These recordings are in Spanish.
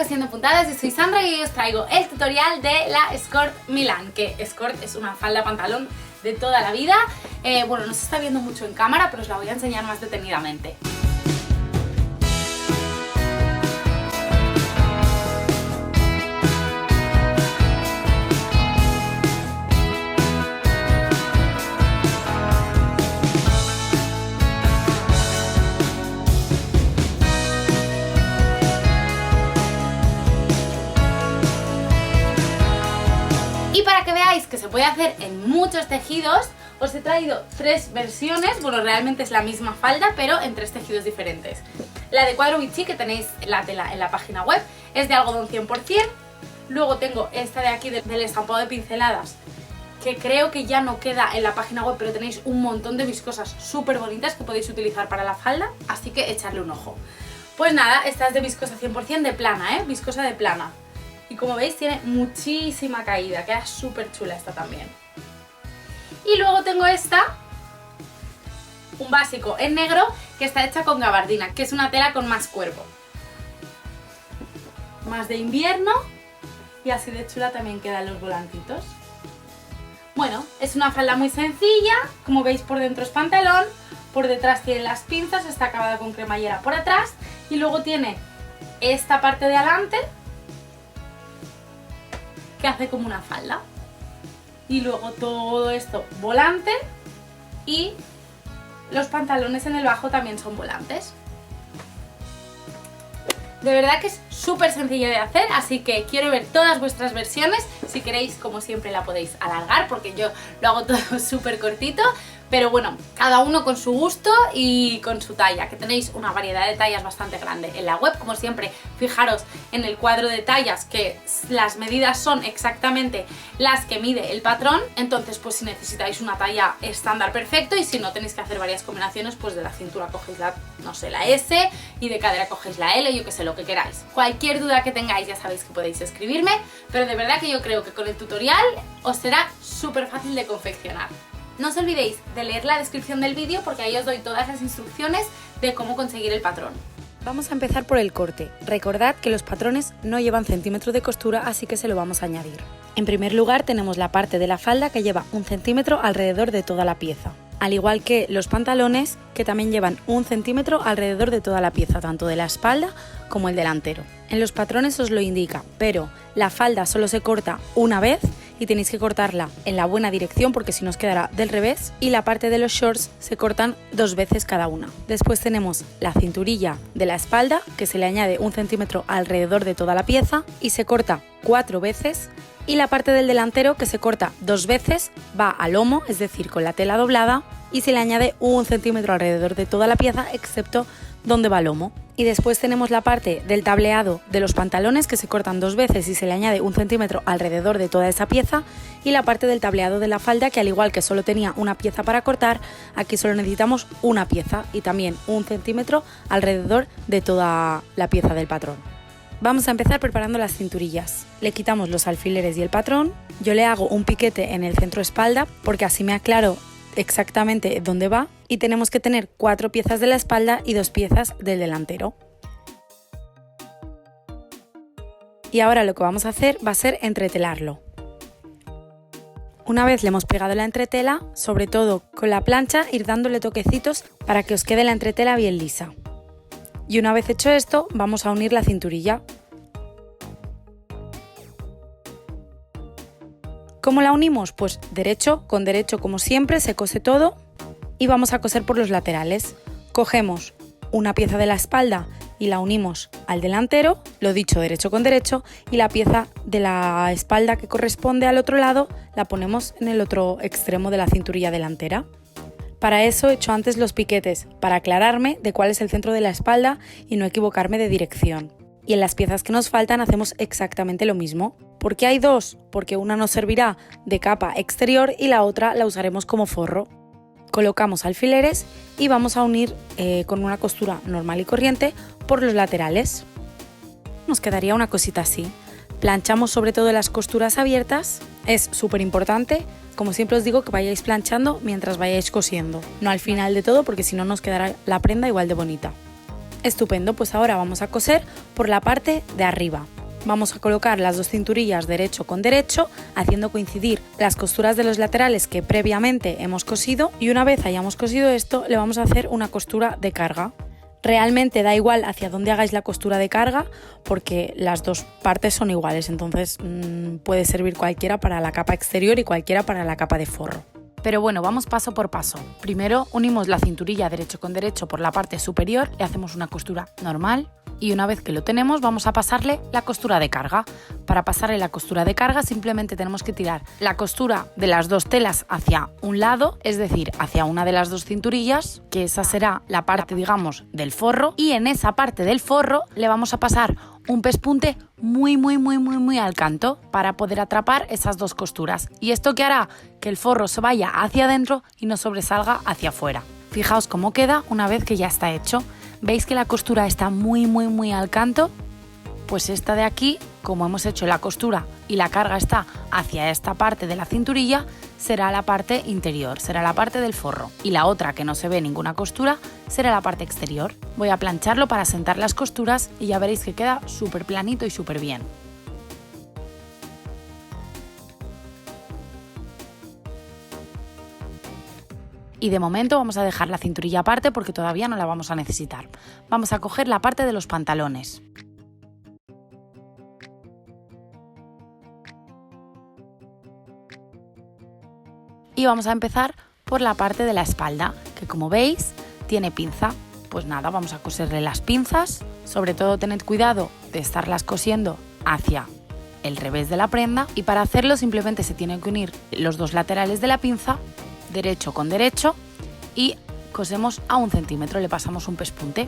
Pasión de Puntadas, yo soy Sandra y hoy os traigo el tutorial de la Escort Milan, que Escort es una falda pantalón de toda la vida. Bueno, no se está viendo mucho en cámara, pero os la voy a enseñar más detenidamente. Y para que veáis que se puede hacer en muchos tejidos, os he traído tres versiones. Bueno, realmente es la misma falda, pero en tres tejidos diferentes. La de cuadro Vichy, que tenéis la tela en la página web, es de algodón 100%. Luego tengo esta de aquí del estampado de pinceladas, que creo que ya no queda en la página web, pero tenéis un montón de viscosas súper bonitas que podéis utilizar para la falda, así que echarle un ojo. Pues nada, esta es de viscosa 100% de plana, viscosa de plana. Y como veis tiene muchísima caída, queda súper chula esta también. Y luego tengo esta, un básico en negro, que está hecha con gabardina, que es una tela con más cuerpo. Más de invierno, y así de chula también quedan los volantitos. Bueno, es una falda muy sencilla, como veis por dentro es pantalón, por detrás tiene las pinzas, está acabada con cremallera por atrás, y luego tiene esta parte de adelante, que hace como una falda, y luego todo esto volante, y los pantalones en el bajo también son volantes. De verdad que es súper sencilla de hacer, así que quiero ver todas vuestras versiones. Si queréis, como siempre, la podéis alargar, porque yo lo hago todo súper cortito. Pero bueno, cada uno con su gusto y con su talla, que tenéis una variedad de tallas bastante grande en la web. Como siempre, fijaros en el cuadro de tallas que las medidas son exactamente las que mide el patrón. Entonces, pues si necesitáis una talla estándar, perfecto, y si no, tenéis que hacer varias combinaciones, pues de la cintura cogéis la, no sé, la S, y de cadera cogéis la L, yo que sé, lo que queráis. Cualquier duda que tengáis ya sabéis que podéis escribirme, pero de verdad que yo creo que con el tutorial os será súper fácil de confeccionar. No os olvidéis de leer la descripción del vídeo, porque ahí os doy todas las instrucciones de cómo conseguir el patrón. Vamos a empezar por el corte. Recordad que los patrones no llevan centímetro de costura, así que se lo vamos a añadir. En primer lugar tenemos la parte de la falda que lleva 1 centímetro alrededor de toda la pieza. Al igual que los pantalones, que también llevan 1 centímetro alrededor de toda la pieza, tanto de la espalda como el delantero. En los patrones os lo indica, pero la falda solo se corta una vez y tenéis que cortarla en la buena dirección, porque si no os quedará del revés, y la parte de los shorts se cortan 2 veces cada una. Después tenemos la cinturilla de la espalda, que se le añade 1 centímetro alrededor de toda la pieza y se corta 4 veces, y la parte del delantero, que se corta 2 veces, va al lomo, es decir, con la tela doblada, y se le añade 1 centímetro alrededor de toda la pieza, excepto donde va el lomo. Y después tenemos la parte del tableado de los pantalones, que se cortan 2 veces y se le añade 1 centímetro alrededor de toda esa pieza, y la parte del tableado de la falda, que al igual que solo tenía una pieza para cortar, aquí solo necesitamos una pieza y también 1 centímetro alrededor de toda la pieza del patrón. Vamos a empezar preparando las cinturillas. Le quitamos los alfileres y el patrón. Yo le hago un piquete en el centro espalda, porque así me aclaro exactamente dónde va, y tenemos que tener 4 piezas de la espalda y 2 piezas del delantero. Y ahora lo que vamos a hacer va a ser entretelarlo. Una vez le hemos pegado la entretela, sobre todo con la plancha, ir dándole toquecitos para que os quede la entretela bien lisa. Y una vez hecho esto, vamos a unir la cinturilla. ¿Cómo la unimos? Pues derecho con derecho, como siempre, se cose todo, y vamos a coser por los laterales. Cogemos una pieza de la espalda y la unimos al delantero, lo dicho, derecho con derecho, y la pieza de la espalda que corresponde al otro lado la ponemos en el otro extremo de la cinturilla delantera. Para eso he hecho antes los piquetes, para aclararme de cuál es el centro de la espalda y no equivocarme de dirección. Y en las piezas que nos faltan hacemos exactamente lo mismo. ¿Por qué hay 2? Porque una nos servirá de capa exterior y la otra la usaremos como forro. Colocamos alfileres y vamos a unir con una costura normal y corriente por los laterales. Nos quedaría una cosita así. Planchamos sobre todo las costuras abiertas. Es súper importante, como siempre os digo, que vayáis planchando mientras vayáis cosiendo. No al final de todo, porque si no nos quedará la prenda igual de bonita. Estupendo, pues ahora vamos a coser por la parte de arriba. Vamos a colocar las dos cinturillas derecho con derecho, haciendo coincidir las costuras de los laterales que previamente hemos cosido, y una vez hayamos cosido esto le vamos a hacer una costura de carga. Realmente da igual hacia dónde hagáis la costura de carga porque las dos partes son iguales, entonces puede servir cualquiera para la capa exterior y cualquiera para la capa de forro. Pero bueno, vamos paso por paso. Primero unimos la cinturilla derecho con derecho por la parte superior, le hacemos una costura normal y una vez que lo tenemos vamos a pasarle la costura de carga. Para pasarle la costura de carga simplemente tenemos que tirar la costura de las dos telas hacia un lado, es decir, hacia una de las dos cinturillas, que esa será la parte, digamos, del forro, y en esa parte del forro le vamos a pasar un pespunte muy al canto para poder atrapar esas dos costuras. ¿Y esto qué hará? Que el forro se vaya hacia adentro y no sobresalga hacia afuera. Fijaos cómo queda una vez que ya está hecho. ¿Veis que la costura está muy al canto? Pues esta de aquí, como hemos hecho la costura y la carga está hacia esta parte de la cinturilla, será la parte interior, será la parte del forro. Y la otra, que no se ve ninguna costura, será la parte exterior. Voy a plancharlo para sentar las costuras y ya veréis que queda súper planito y súper bien. Y de momento vamos a dejar la cinturilla aparte porque todavía no la vamos a necesitar. Vamos a coger la parte de los pantalones. Y vamos a empezar por la parte de la espalda, que como veis tiene pinza. Pues nada, vamos a coserle las pinzas. Sobre todo tened cuidado de estarlas cosiendo hacia el revés de la prenda, y para hacerlo simplemente se tienen que unir los dos laterales de la pinza, derecho con derecho, y cosemos a 1 centímetro, le pasamos un pespunte.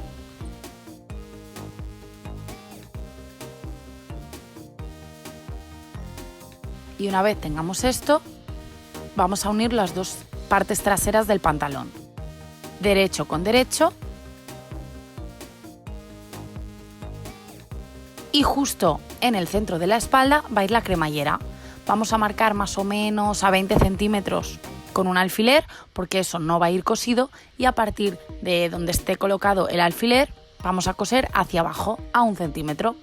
Y una vez tengamos esto, vamos a unir las dos partes traseras del pantalón, derecho con derecho, y justo en el centro de la espalda va a ir la cremallera. Vamos a marcar más o menos a 20 centímetros con un alfiler, porque eso no va a ir cosido, y a partir de donde esté colocado el alfiler vamos a coser hacia abajo a 1 centímetro.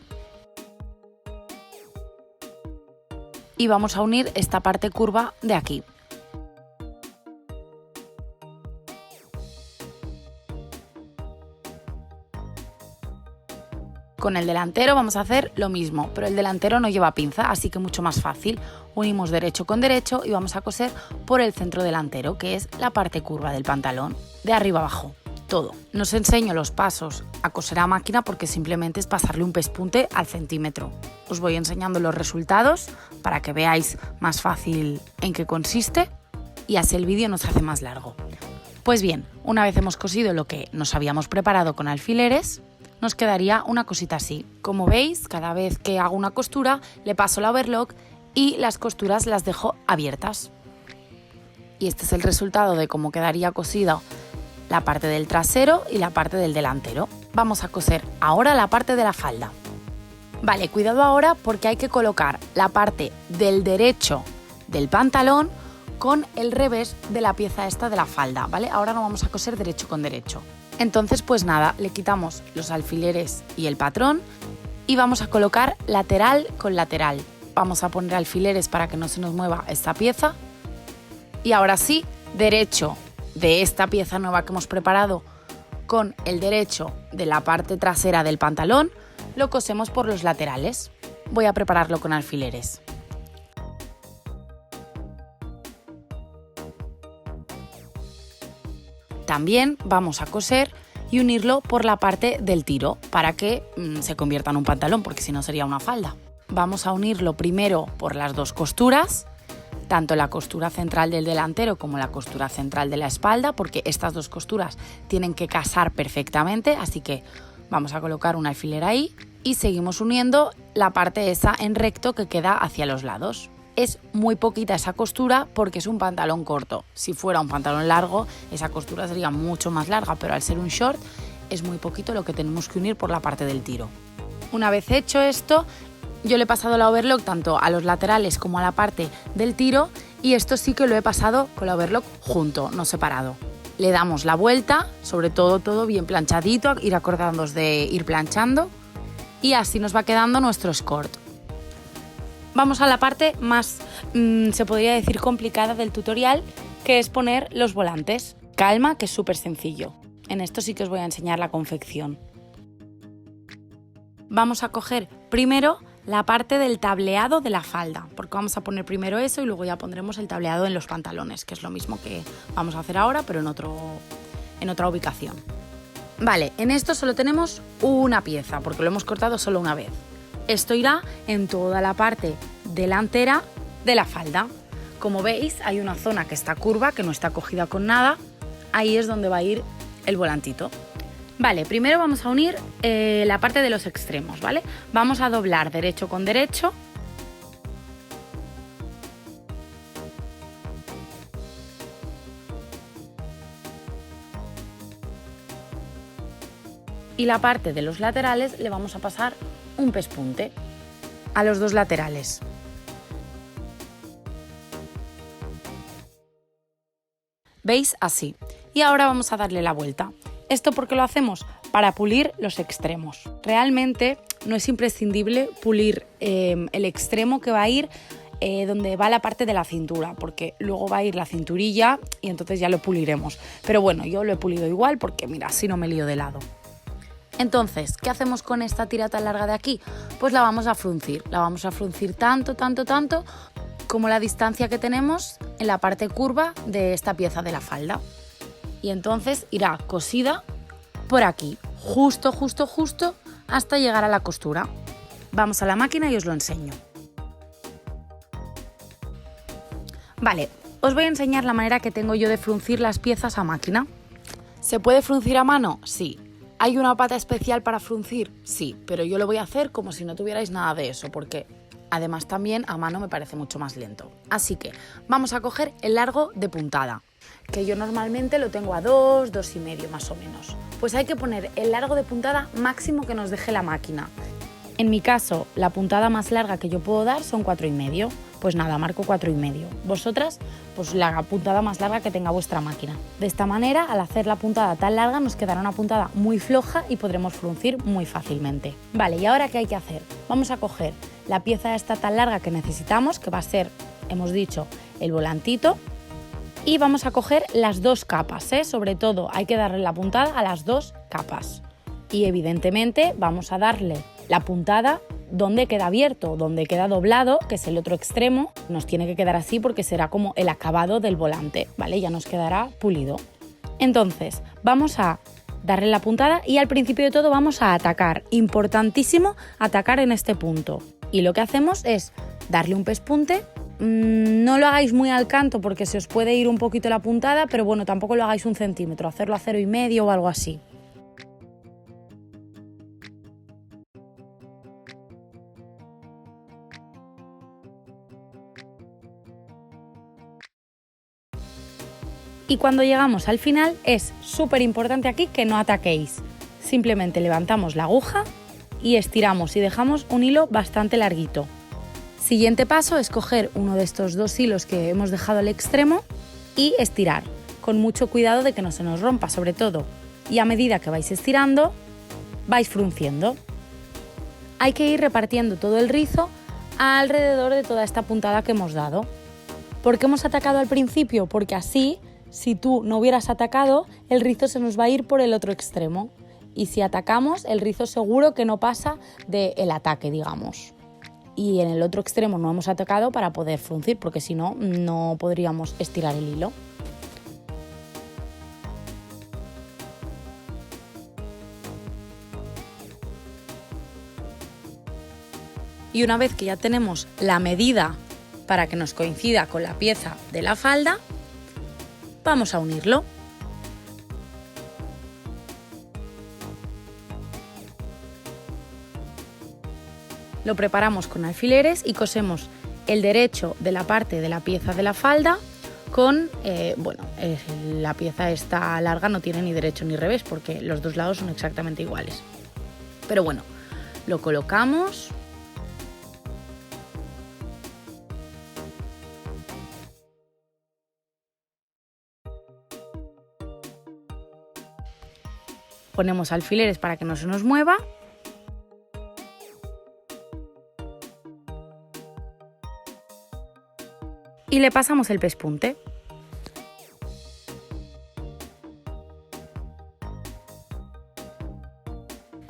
Y vamos a unir esta parte curva de aquí. Con el delantero vamos a hacer lo mismo, pero el delantero no lleva pinza, así que mucho más fácil. Unimos derecho con derecho y vamos a coser por el centro delantero, que es la parte curva del pantalón, de arriba abajo, todo. No os enseño los pasos a coser a máquina porque simplemente es pasarle un pespunte al centímetro. Os voy enseñando los resultados para que veáis más fácil en qué consiste y así el vídeo no se hace más largo. Pues bien, una vez hemos cosido lo que nos habíamos preparado con alfileres, nos quedaría una cosita así. Como veis, cada vez que hago una costura le paso la overlock y las costuras las dejo abiertas. Y este es el resultado de cómo quedaría cosida la parte del trasero y la parte del delantero. Vamos a coser ahora la parte de la falda. Vale, cuidado ahora porque hay que colocar la parte del derecho del pantalón con el revés de la pieza esta de la falda, ¿vale? Ahora no vamos a coser derecho con derecho. Entonces, pues nada, le quitamos los alfileres y el patrón y vamos a colocar lateral con lateral. Vamos a poner alfileres para que no se nos mueva esta pieza. Y ahora sí, derecho de esta pieza nueva que hemos preparado con el derecho de la parte trasera del pantalón, lo cosemos por los laterales. Voy a prepararlo con alfileres. También vamos a coser y unirlo por la parte del tiro para que se convierta en un pantalón, porque si no sería una falda. Vamos a unirlo primero por las dos costuras, tanto la costura central del delantero como la costura central de la espalda, porque estas dos costuras tienen que casar perfectamente, así que vamos a colocar un alfiler ahí y seguimos uniendo la parte esa en recto que queda hacia los lados. Es muy poquita esa costura porque es un pantalón corto. Si fuera un pantalón largo, esa costura sería mucho más larga, pero al ser un short es muy poquito lo que tenemos que unir por la parte del tiro. Una vez hecho esto, yo le he pasado la overlock tanto a los laterales como a la parte del tiro, y esto sí que lo he pasado con la overlock junto, no separado. Le damos la vuelta, sobre todo bien planchadito, ir acordándonos de ir planchando, y así nos va quedando nuestro escort. Vamos a la parte más, se podría decir, complicada del tutorial, que es poner los volantes. Calma, que es súper sencillo. En esto sí que os voy a enseñar la confección. Vamos a coger primero la parte del tableado de la falda, porque vamos a poner primero eso y luego ya pondremos el tableado en los pantalones, que es lo mismo que vamos a hacer ahora, pero en otra ubicación. Vale, en esto solo tenemos una pieza, porque lo hemos cortado solo una vez. Esto irá en toda la parte delantera de la falda. Como veis, hay una zona que está curva, que no está cogida con nada. Ahí es donde va a ir el volantito. Vale, primero vamos a unir la parte de los extremos, ¿vale? Vamos a doblar derecho con derecho. Y la parte de los laterales le vamos a pasar un pespunte a los dos laterales. ¿Veis? Así. Y ahora vamos a darle la vuelta. ¿Esto por qué lo hacemos? Para pulir los extremos. Realmente no es imprescindible pulir el extremo que va a ir donde va la parte de la cintura, porque luego va a ir la cinturilla y entonces ya lo puliremos. Pero bueno, yo lo he pulido igual porque mira, así no me lío de lado. Entonces, ¿qué hacemos con esta tira tan larga de aquí? Pues la vamos a fruncir. La vamos a fruncir tanto como la distancia que tenemos en la parte curva de esta pieza de la falda. Y entonces irá cosida por aquí, justo hasta llegar a la costura. Vamos a la máquina y os lo enseño. Vale, os voy a enseñar la manera que tengo yo de fruncir las piezas a máquina. ¿Se puede fruncir a mano? Sí. ¿Hay una pata especial para fruncir? Sí, pero yo lo voy a hacer como si no tuvierais nada de eso, porque además también a mano me parece mucho más lento. Así que vamos a coger el largo de puntada, que yo normalmente lo tengo a 2, 2,5 más o menos. Pues hay que poner el largo de puntada máximo que nos deje la máquina. En mi caso, la puntada más larga que yo puedo dar son 4,5. Pues nada, marco 4,5. Vosotras, pues la puntada más larga que tenga vuestra máquina. De esta manera, al hacer la puntada tan larga, nos quedará una puntada muy floja y podremos fruncir muy fácilmente. Vale, ¿y ahora qué hay que hacer? Vamos a coger la pieza esta tan larga que necesitamos, que va a ser, hemos dicho, el volantito, y vamos a coger las dos capas, Sobre todo hay que darle la puntada a las dos capas. Y evidentemente vamos a darle la puntada donde queda abierto, donde queda doblado, que es el otro extremo. Nos tiene que quedar así porque será como el acabado del volante, ¿vale? Ya nos quedará pulido. Entonces, vamos a darle la puntada y al principio de todo vamos a atacar. Importantísimo atacar en este punto. Y lo que hacemos es darle un pespunte. No lo hagáis muy al canto porque se os puede ir un poquito la puntada, pero bueno, tampoco lo hagáis 1 centímetro, hacerlo a 0,5 o algo así. Y cuando llegamos al final es súper importante aquí que no ataquéis. Simplemente levantamos la aguja y estiramos y dejamos un hilo bastante larguito. Siguiente paso es coger uno de estos 2 hilos que hemos dejado al extremo y estirar, con mucho cuidado de que no se nos rompa sobre todo. Y a medida que vais estirando, vais frunciendo. Hay que ir repartiendo todo el rizo alrededor de toda esta puntada que hemos dado. ¿Por qué hemos atacado al principio? Porque así, si tú no hubieras atacado, el rizo se nos va a ir por el otro extremo. Y si atacamos, el rizo seguro que no pasa del ataque, digamos. Y en el otro extremo no hemos atacado para poder fruncir, porque si no, no podríamos estirar el hilo. Y una vez que ya tenemos la medida para que nos coincida con la pieza de la falda, vamos a unirlo. Lo preparamos con alfileres y cosemos el derecho de la parte de la pieza de la falda con, la pieza esta larga no tiene ni derecho ni revés porque los dos lados son exactamente iguales. Pero bueno, lo colocamos. Ponemos alfileres para que no se nos mueva. y le pasamos el pespunte.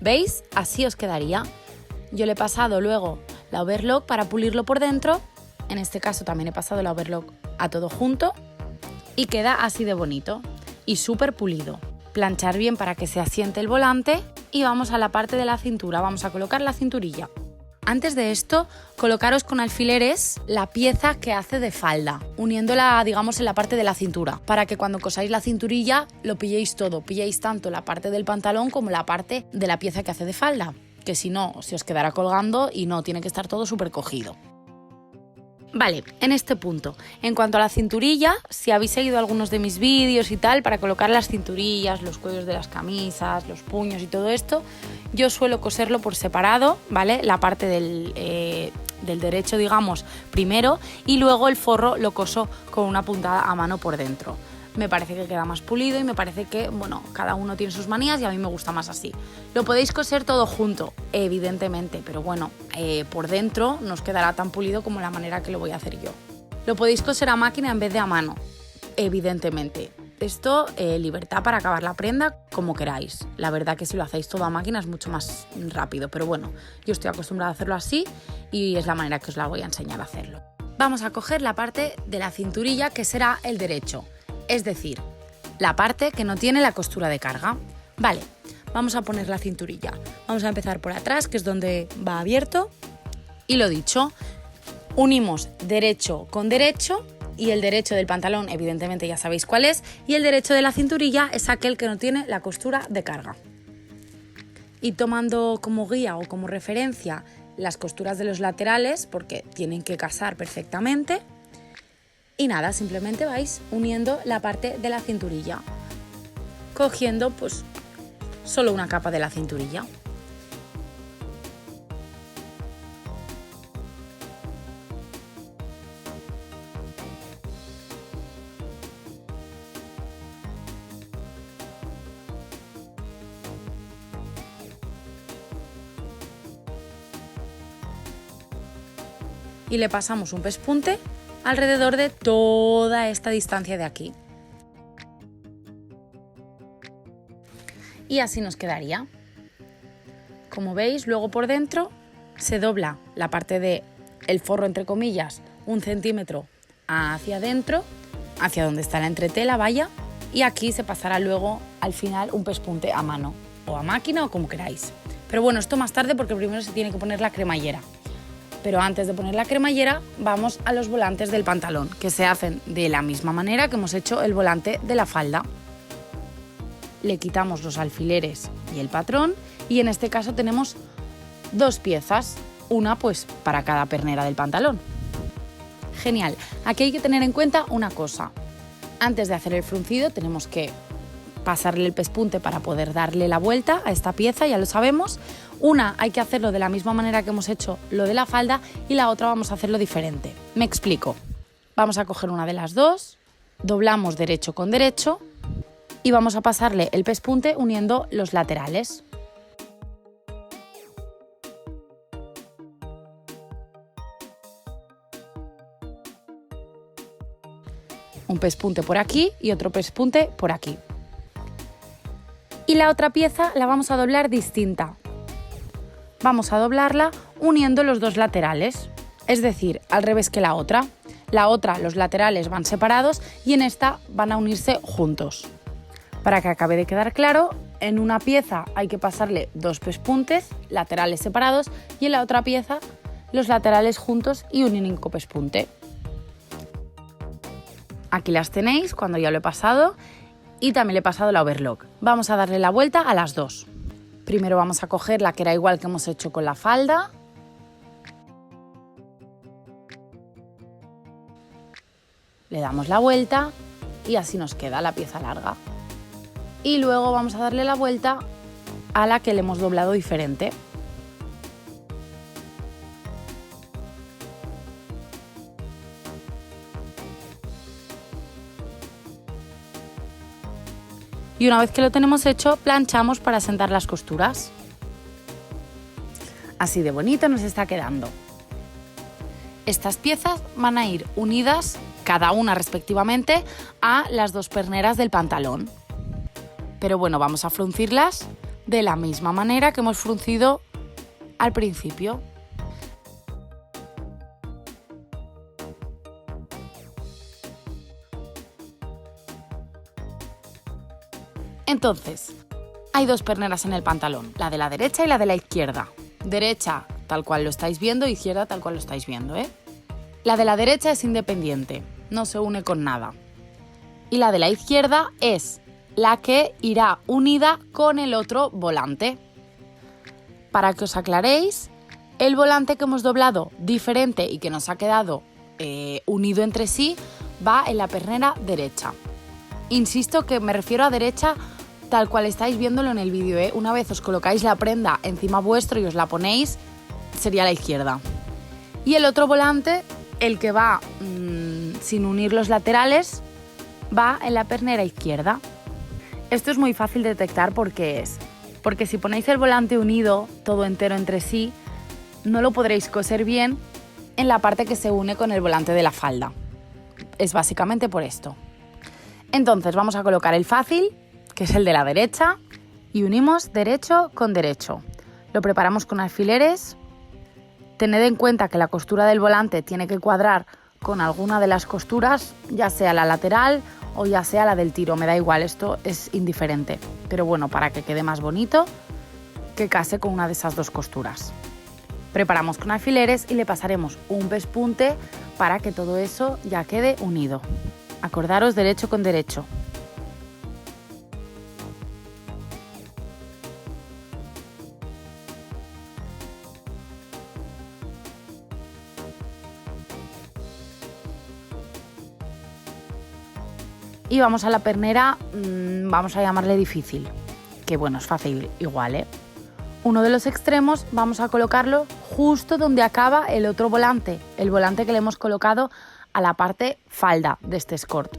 ¿Veis? Así os quedaría. Yo le he pasado luego la overlock para pulirlo por dentro. En este caso también he pasado la overlock a todo junto y queda así de bonito y súper pulido. Planchar bien para que se asiente el volante y vamos a la parte de la cintura. Vamos a colocar la cinturilla. Antes de esto, colocaros con alfileres la pieza que hace de falda, uniéndola, digamos, en la parte de la cintura, para que cuando cosáis la cinturilla lo pilléis todo, pilléis tanto la parte del pantalón como la parte de la pieza que hace de falda, que si no, se os quedará colgando y no, tiene que estar todo súper cogido. Vale, en este punto, en cuanto a la cinturilla, si habéis seguido algunos de mis vídeos y tal, para colocar las cinturillas, los cuellos de las camisas, los puños y todo esto, yo suelo coserlo por separado, ¿vale? La parte del derecho, digamos, primero, y luego el forro lo coso con una puntada a mano por dentro. Me parece que queda más pulido y me parece que, bueno, cada uno tiene sus manías y a mí me gusta más así. Lo podéis coser todo junto, evidentemente, pero bueno, por dentro no os quedará tan pulido como la manera que lo voy a hacer yo. Lo podéis coser a máquina en vez de a mano, evidentemente. Esto, libertad para acabar la prenda como queráis. La verdad que si lo hacéis todo a máquina es mucho más rápido, pero bueno, yo estoy acostumbrada a hacerlo así y es la manera que os la voy a enseñar a hacerlo. Vamos a coger la parte de la cinturilla que será el derecho. Es decir, la parte que no tiene la costura de carga. Vale, vamos a poner la cinturilla. Vamos a empezar por atrás, que es donde va abierto. Y lo dicho, unimos derecho con derecho y el derecho del pantalón, evidentemente ya sabéis cuál es, y el derecho de la cinturilla es aquel que no tiene la costura de carga. Y tomando como guía o como referencia las costuras de los laterales, porque tienen que casar perfectamente. Y nada, simplemente vais uniendo la parte de la cinturilla, cogiendo pues solo una capa de la cinturilla. Y le pasamos un pespunte alrededor de toda esta distancia de aquí. Y así nos quedaría. Como veis, luego por dentro se dobla la parte del forro, entre comillas, 1 centímetro hacia adentro, hacia donde está la entretela, vaya, y aquí se pasará luego al final un pespunte a mano, o a máquina o como queráis. Pero bueno, esto más tarde porque primero se tiene que poner la cremallera. Pero antes de poner la cremallera vamos a los volantes del pantalón, que se hacen de la misma manera que hemos hecho el volante de la falda. Le quitamos los alfileres y el patrón y en este caso tenemos 2 piezas, una pues para cada pernera del pantalón. Genial, aquí hay que tener en cuenta una cosa. Antes de hacer el fruncido tenemos que pasarle el pespunte para poder darle la vuelta a esta pieza, ya lo sabemos. Una hay que hacerlo de la misma manera que hemos hecho lo de la falda y la otra vamos a hacerlo diferente. Me explico. Vamos a coger una de las dos, doblamos derecho con derecho y vamos a pasarle el pespunte uniendo los laterales. Un pespunte por aquí y otro pespunte por aquí. Y la otra pieza la vamos a doblar distinta. Vamos a doblarla uniendo los 2 laterales, es decir, al revés que la otra. La otra, los laterales van separados y en esta van a unirse juntos. Para que acabe de quedar claro, en una pieza hay que pasarle 2 pespuntes, laterales separados, y en la otra pieza los laterales juntos y un único pespunte. Aquí las tenéis cuando ya lo he pasado. Y también le he pasado la overlock. Vamos a darle la vuelta a las 2. Primero vamos a coger la que era igual que hemos hecho con la falda. Le damos la vuelta y así nos queda la pieza larga. Y luego vamos a darle la vuelta a la que le hemos doblado diferente. Y una vez que lo tenemos hecho, planchamos para asentar las costuras. Así de bonito nos está quedando. Estas piezas van a ir unidas cada una respectivamente a las 2 perneras del pantalón. Pero bueno, vamos a fruncirlas de la misma manera que hemos fruncido al principio. Entonces, hay 2 perneras en el pantalón, la de la derecha y la de la izquierda. Derecha tal cual lo estáis viendo, izquierda tal cual lo estáis viendo, ¿eh? La de la derecha es independiente, no se une con nada. Y la de la izquierda es la que irá unida con el otro volante. Para que os aclaréis, el volante que hemos doblado diferente y que nos ha quedado unido entre sí va en la pernera derecha. Insisto que me refiero a derecha tal cual estáis viéndolo en el vídeo, ¿eh? Una vez os colocáis la prenda encima vuestro y os la ponéis, sería la izquierda. Y el otro volante, el que va sin unir los laterales, va en la pernera izquierda. Esto es muy fácil de detectar porque si ponéis el volante unido, todo entero entre sí, no lo podréis coser bien en la parte que se une con el volante de la falda. Es básicamente por esto. Entonces vamos a colocar el fácil, que es el de la derecha, y unimos derecho con derecho. Lo preparamos con alfileres. Tened en cuenta que la costura del volante tiene que cuadrar con alguna de las costuras, ya sea la lateral o ya sea la del tiro, me da igual, esto es indiferente. Pero bueno, para que quede más bonito, que case con una de esas 2 costuras. Preparamos con alfileres y le pasaremos un pespunte para que todo eso ya quede unido. Acordaros derecho con derecho. Y vamos a la pernera, vamos a llamarle difícil, que bueno, es fácil igual, ¿eh? Uno de los extremos vamos a colocarlo justo donde acaba el otro volante, el volante que le hemos colocado a la parte falda de este escort.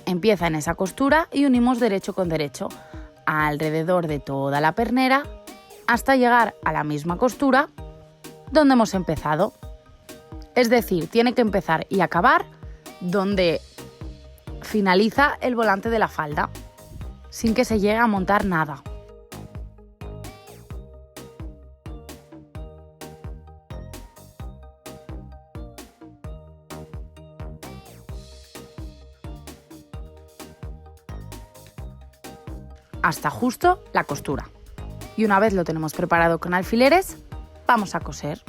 Empieza en esa costura y unimos derecho con derecho alrededor de toda la pernera hasta llegar a la misma costura donde hemos empezado. Es decir, tiene que empezar y acabar donde finaliza el volante de la falda, sin que se llegue a montar nada. Hasta justo la costura. Y una vez lo tenemos preparado con alfileres, vamos a coser.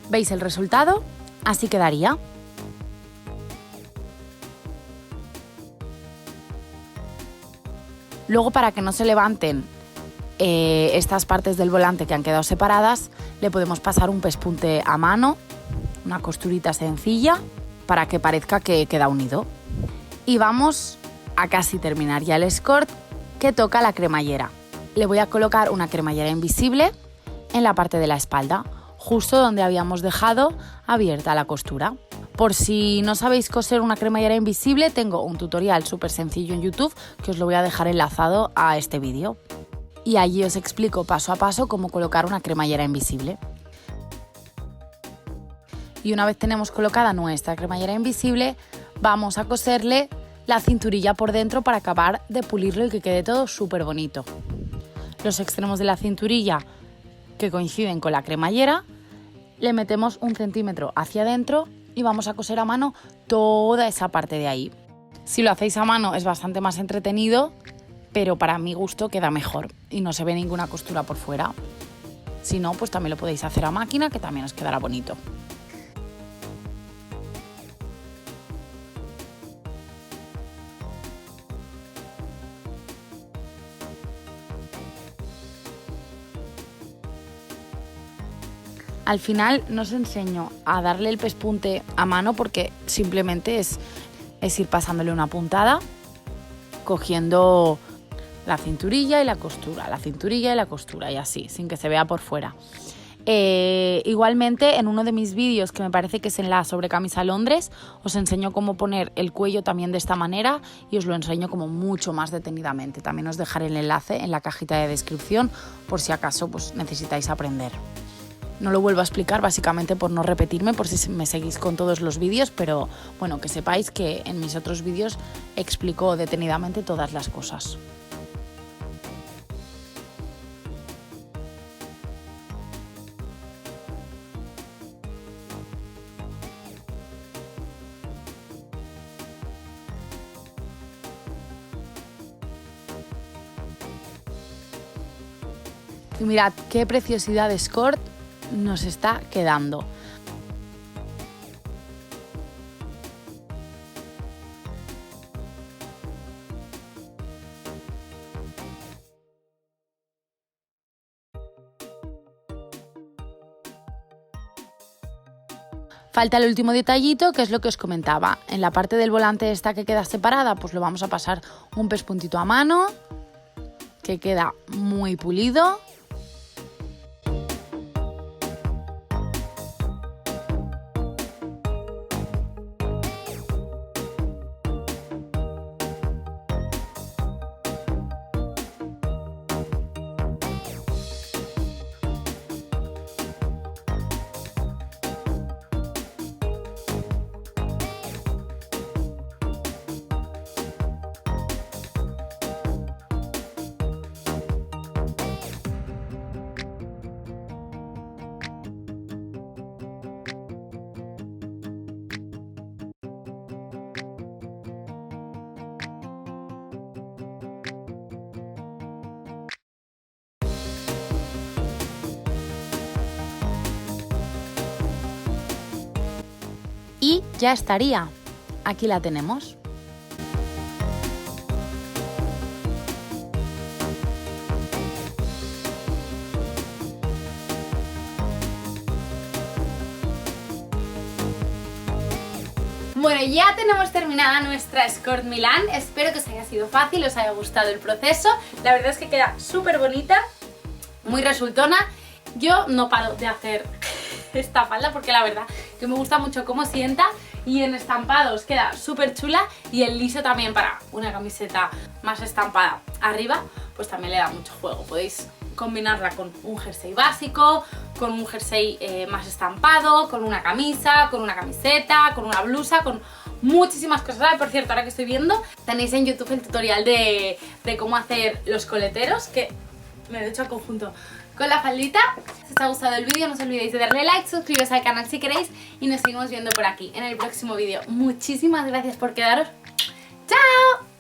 ¿Veis el resultado? Así quedaría. Luego, para que no se levanten estas partes del volante que han quedado separadas, le podemos pasar un pespunte a mano, una costurita sencilla, para que parezca que queda unido. Y vamos a casi terminar ya el escort, que toca la cremallera. Le voy a colocar una cremallera invisible en la parte de la espalda, justo donde habíamos dejado abierta la costura. Por si no sabéis coser una cremallera invisible, tengo un tutorial súper sencillo en YouTube que os lo voy a dejar enlazado a este vídeo. Y allí os explico paso a paso cómo colocar una cremallera invisible. Y una vez tenemos colocada nuestra cremallera invisible, vamos a coserle la cinturilla por dentro para acabar de pulirlo y que quede todo súper bonito. Los extremos de la cinturilla que coinciden con la cremallera, le metemos 1 centímetro hacia adentro y vamos a coser a mano toda esa parte de ahí. Si lo hacéis a mano es bastante más entretenido, pero para mi gusto queda mejor y no se ve ninguna costura por fuera. Si no, pues también lo podéis hacer a máquina, que también os quedará bonito. Al final no os enseño a darle el pespunte a mano porque simplemente es ir pasándole una puntada, cogiendo la cinturilla y la costura, la cinturilla y la costura y así, sin que se vea por fuera. Igualmente en uno de mis vídeos, que me parece que es en la sobrecamisa Londres, os enseño cómo poner el cuello también de esta manera y os lo enseño como mucho más detenidamente. También os dejaré el enlace en la cajita de descripción por si acaso pues necesitáis aprender. No lo vuelvo a explicar básicamente por no repetirme, por si me seguís con todos los vídeos, pero bueno, que sepáis que en mis otros vídeos explico detenidamente todas las cosas. Y mirad qué preciosidad de skirt nos está quedando. Falta el último detallito, que es lo que os comentaba. En la parte del volante esta que queda separada, pues lo vamos a pasar un pespuntito a mano, que queda muy pulido. Y ya estaría. Aquí la tenemos. Bueno, ya tenemos terminada nuestra skirt Milán. Espero que os haya sido fácil, os haya gustado el proceso. La verdad es que queda súper bonita, muy resultona. Yo no paro de hacer esta falda porque la verdad que me gusta mucho cómo sienta, y en estampados queda súper chula, y el liso también para una camiseta más estampada arriba pues también le da mucho juego. Podéis combinarla con un jersey básico, con un jersey más estampado, con una camisa, con una camiseta, con una blusa, con muchísimas cosas. Por cierto, ahora que estoy viendo, tenéis en YouTube el tutorial de cómo hacer los coleteros, que me lo he hecho al conjunto con la faldita. Si os ha gustado el vídeo, no os olvidéis de darle like, suscribiros al canal si queréis, y nos seguimos viendo por aquí en el próximo vídeo. Muchísimas gracias por quedaros. ¡Chao!